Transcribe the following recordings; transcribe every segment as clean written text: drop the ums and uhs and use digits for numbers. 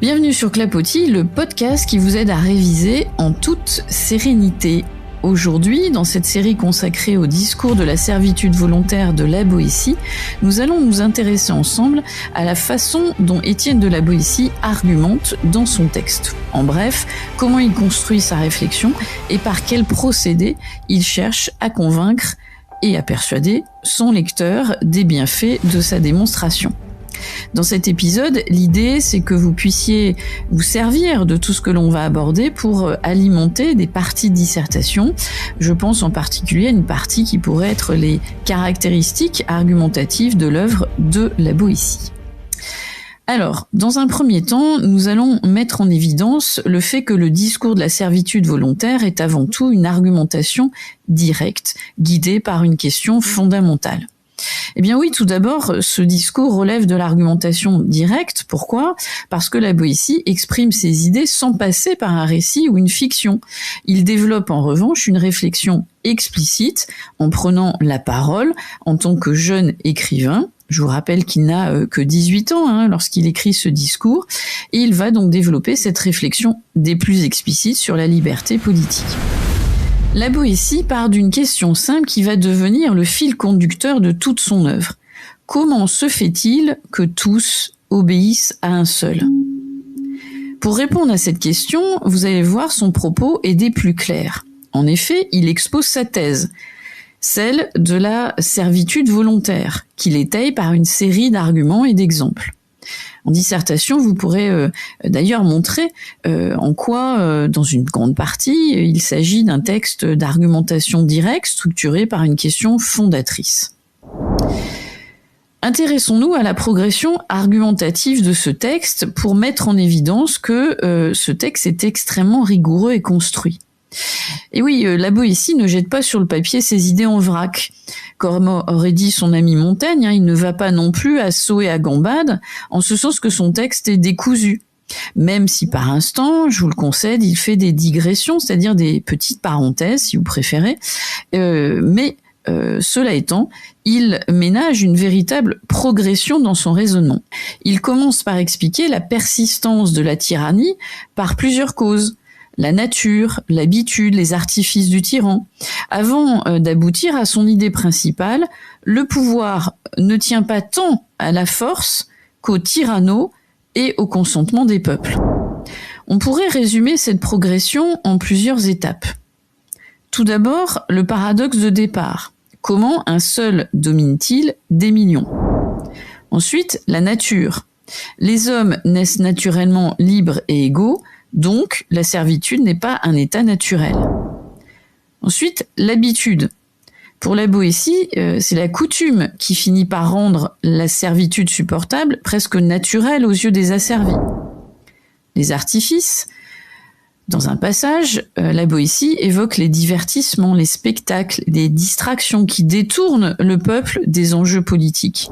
Bienvenue sur Clapotis, le podcast qui vous aide à réviser en toute sérénité. Aujourd'hui, dans cette série consacrée au discours de la servitude volontaire de La Boétie, nous allons nous intéresser ensemble à la façon dont Étienne de La Boétie argumente dans son texte. En bref, comment il construit sa réflexion et par quel procédé il cherche à convaincre et à persuader son lecteur des bienfaits de sa démonstration. Dans cet épisode, l'idée, c'est que vous puissiez vous servir de tout ce que l'on va aborder pour alimenter des parties de dissertation. Je pense en particulier à une partie qui pourrait être les caractéristiques argumentatives de l'œuvre de La Boétie. Alors, dans un premier temps, nous allons mettre en évidence le fait que le discours de la servitude volontaire est avant tout une argumentation directe, guidée par une question fondamentale. Eh bien oui, tout d'abord, ce discours relève de l'argumentation directe. Pourquoi ? Parce que La Boétie exprime ses idées sans passer par un récit ou une fiction. Il développe en revanche une réflexion explicite en prenant la parole en tant que jeune écrivain. Je vous rappelle qu'il n'a que 18 ans lorsqu'il écrit ce discours, et il va donc développer cette réflexion des plus explicites sur la liberté politique. La Boétie part d'une question simple qui va devenir le fil conducteur de toute son œuvre. Comment se fait-il que tous obéissent à un seul ? Pour répondre à cette question, vous allez voir son propos est des plus clairs. En effet, il expose sa thèse, celle de la servitude volontaire, qu'il étaye par une série d'arguments et d'exemples. En dissertation, vous pourrez d'ailleurs montrer en quoi, dans une grande partie, il s'agit d'un texte d'argumentation directe structuré par une question fondatrice. Intéressons-nous à la progression argumentative de ce texte pour mettre en évidence que ce texte est extrêmement rigoureux et construit. Et oui, La Boétie ne jette pas sur le papier ses idées en vrac. Comme aurait dit son ami Montaigne, il ne va pas non plus à saut et à gambade, en ce sens que son texte est décousu. Même si par instant, je vous le concède, il fait des digressions, c'est-à-dire des petites parenthèses, si vous préférez, mais cela étant, il ménage une véritable progression dans son raisonnement. Il commence par expliquer la persistance de la tyrannie par plusieurs causes. La nature, l'habitude, les artifices du tyran. Avant d'aboutir à son idée principale, le pouvoir ne tient pas tant à la force qu'au tyranneau et au consentement des peuples. On pourrait résumer cette progression en plusieurs étapes. Tout d'abord, le paradoxe de départ. Comment un seul domine-t-il des millions ? Ensuite, la nature. Les hommes naissent naturellement libres et égaux, donc la servitude n'est pas un état naturel. Ensuite, l'habitude. Pour La Boétie, c'est la coutume qui finit par rendre la servitude supportable, presque naturelle aux yeux des asservis. Les artifices. Dans un passage, La Boétie évoque les divertissements, les spectacles, les distractions qui détournent le peuple des enjeux politiques.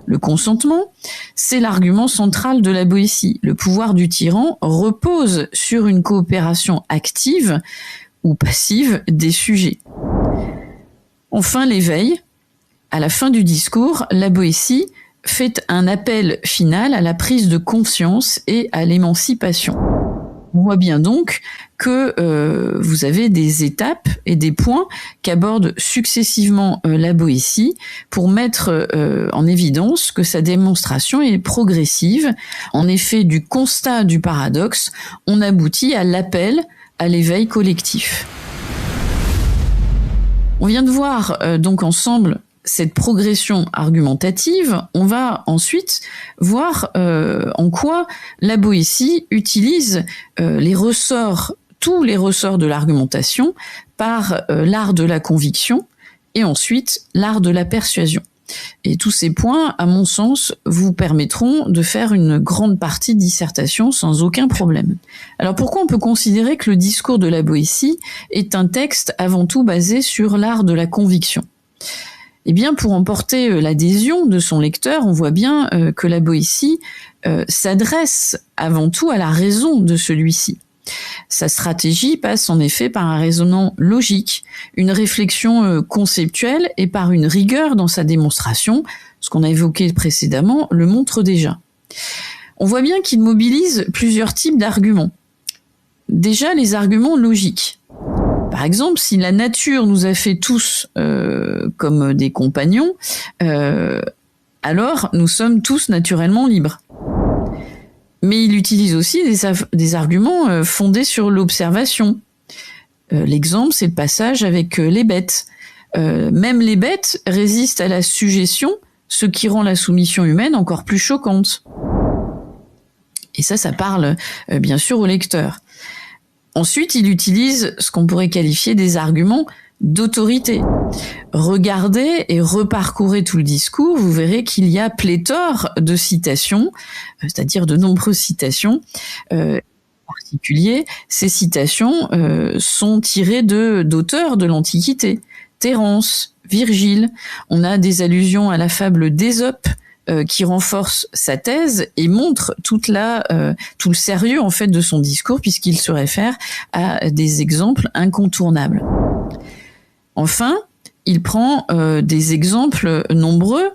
Le consentement, c'est l'argument central de La Boétie. Le pouvoir du tyran repose sur une coopération active ou passive des sujets. Enfin, l'éveil. À la fin du discours, La Boétie fait un appel final à la prise de conscience et à l'émancipation. On voit bien donc que vous avez des étapes et des points qu'aborde successivement La Boétie pour mettre en évidence que sa démonstration est progressive. En effet, du constat du paradoxe, on aboutit à l'appel à l'éveil collectif. On vient de voir donc ensemble cette progression argumentative. On va ensuite voir en quoi La Boétie utilise tous les ressorts de l'argumentation par l'art de la conviction et ensuite l'art de la persuasion. Et tous ces points, à mon sens, vous permettront de faire une grande partie de dissertation sans aucun problème. Alors pourquoi on peut considérer que le discours de La Boétie est un texte avant tout basé sur l'art de la conviction ? Eh bien, pour emporter l'adhésion de son lecteur, on voit bien que La Boétie s'adresse avant tout à la raison de celui-ci. Sa stratégie passe en effet par un raisonnement logique, une réflexion conceptuelle et par une rigueur dans sa démonstration. Ce qu'on a évoqué précédemment le montre déjà. On voit bien qu'il mobilise plusieurs types d'arguments. Déjà, les arguments logiques. Par exemple, si la nature nous a fait tous comme des compagnons, alors nous sommes tous naturellement libres. Mais il utilise aussi des arguments fondés sur l'observation. L'exemple, c'est le passage avec les bêtes. Même les bêtes résistent à la sujétion, ce qui rend la soumission humaine encore plus choquante. Et ça parle bien sûr au lecteur. Ensuite, il utilise ce qu'on pourrait qualifier des arguments d'autorité. Regardez et reparcourez tout le discours, vous verrez qu'il y a pléthore de citations, c'est-à-dire de nombreuses citations. En particulier, ces citations sont tirées d'auteurs de l'Antiquité. Terence, Virgile, on a des allusions à la fable d'Ésope, qui renforce sa thèse et montre tout le sérieux en fait de son discours puisqu'il se réfère à des exemples incontournables. Enfin, il prend des exemples nombreux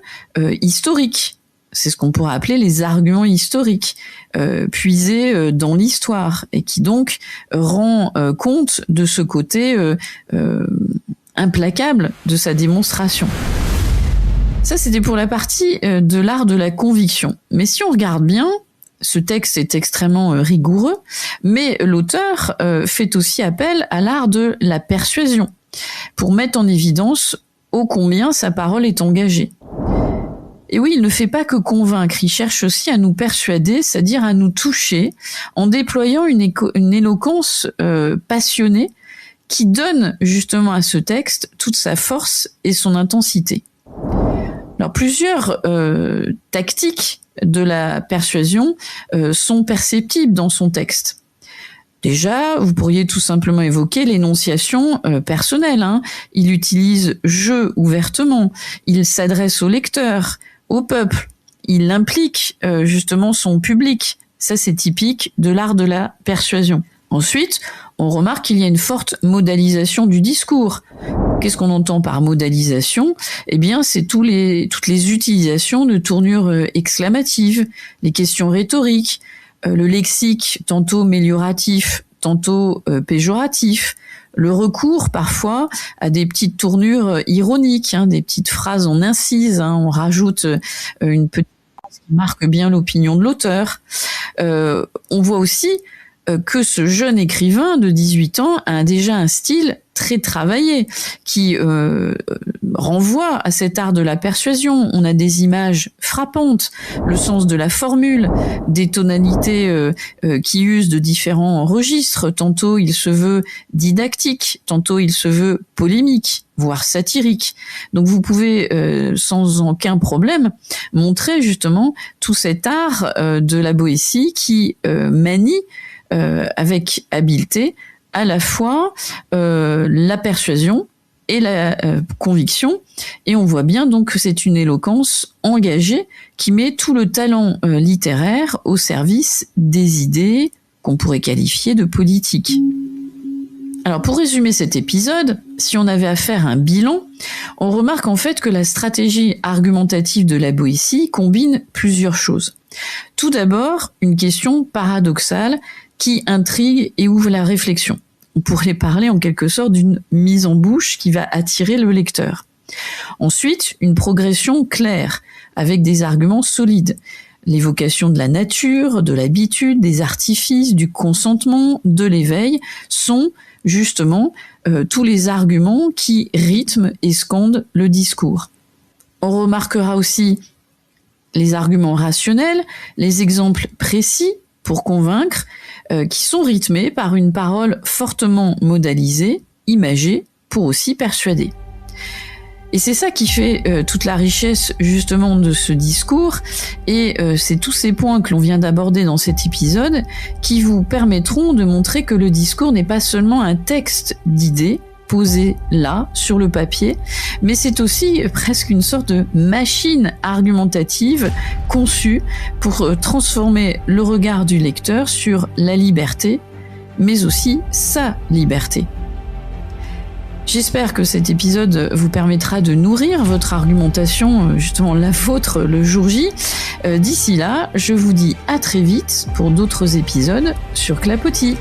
historiques. C'est ce qu'on pourrait appeler les arguments historiques, puisés dans l'histoire et qui donc rend compte de ce côté implacable de sa démonstration. Ça, c'était pour la partie de l'art de la conviction. Mais si on regarde bien, ce texte est extrêmement rigoureux, mais l'auteur fait aussi appel à l'art de la persuasion, pour mettre en évidence ô combien sa parole est engagée. Et oui, il ne fait pas que convaincre, il cherche aussi à nous persuader, c'est-à-dire à nous toucher, en déployant une éloquence passionnée qui donne justement à ce texte toute sa force et son intensité. Alors plusieurs tactiques de la persuasion sont perceptibles dans son texte. Déjà, vous pourriez tout simplement évoquer l'énonciation personnelle. Il utilise « je » ouvertement, il s'adresse au lecteur, au peuple, il implique justement son public. Ça, c'est typique de l'art de la persuasion. Ensuite, on remarque qu'il y a une forte modalisation du discours. Qu'est-ce qu'on entend par modalisation ? Eh bien, c'est toutes les utilisations de tournures exclamatives, les questions rhétoriques, le lexique tantôt mélioratif, tantôt péjoratif, le recours parfois à des petites tournures ironiques, des petites phrases en incise, on rajoute une petite phrase qui marque bien l'opinion de l'auteur. On voit aussi que ce jeune écrivain de 18 ans a déjà un style très travaillé qui renvoie à cet art de la persuasion. On a des images frappantes, le sens de la formule, des tonalités qui usent de différents registres. Tantôt il se veut didactique, tantôt il se veut polémique, voire satirique. Donc vous pouvez sans aucun problème montrer justement tout cet art de la Boétie qui manie avec habileté à la fois la persuasion et la conviction, et on voit bien donc que c'est une éloquence engagée qui met tout le talent littéraire au service des idées qu'on pourrait qualifier de politiques. Alors pour résumer cet épisode, si on avait à faire un bilan, on remarque en fait que la stratégie argumentative de la Boétie combine plusieurs choses. Tout d'abord, une question paradoxale qui intrigue et ouvre la réflexion. On pourrait parler en quelque sorte d'une mise en bouche qui va attirer le lecteur. Ensuite, une progression claire, avec des arguments solides. L'évocation de la nature, de l'habitude, des artifices, du consentement, de l'éveil, sont justement tous les arguments qui rythment et scandent le discours. On remarquera aussi les arguments rationnels, les exemples précis pour convaincre, qui sont rythmés par une parole fortement modalisée, imagée, pour aussi persuader. Et c'est ça qui fait toute la richesse justement de ce discours, et c'est tous ces points que l'on vient d'aborder dans cet épisode qui vous permettront de montrer que le discours n'est pas seulement un texte d'idées posé là, sur le papier, mais c'est aussi presque une sorte de machine argumentative conçue pour transformer le regard du lecteur sur la liberté, mais aussi sa liberté. J'espère que cet épisode vous permettra de nourrir votre argumentation, justement la vôtre le jour J. D'ici là, je vous dis à très vite pour d'autres épisodes sur Clapotis.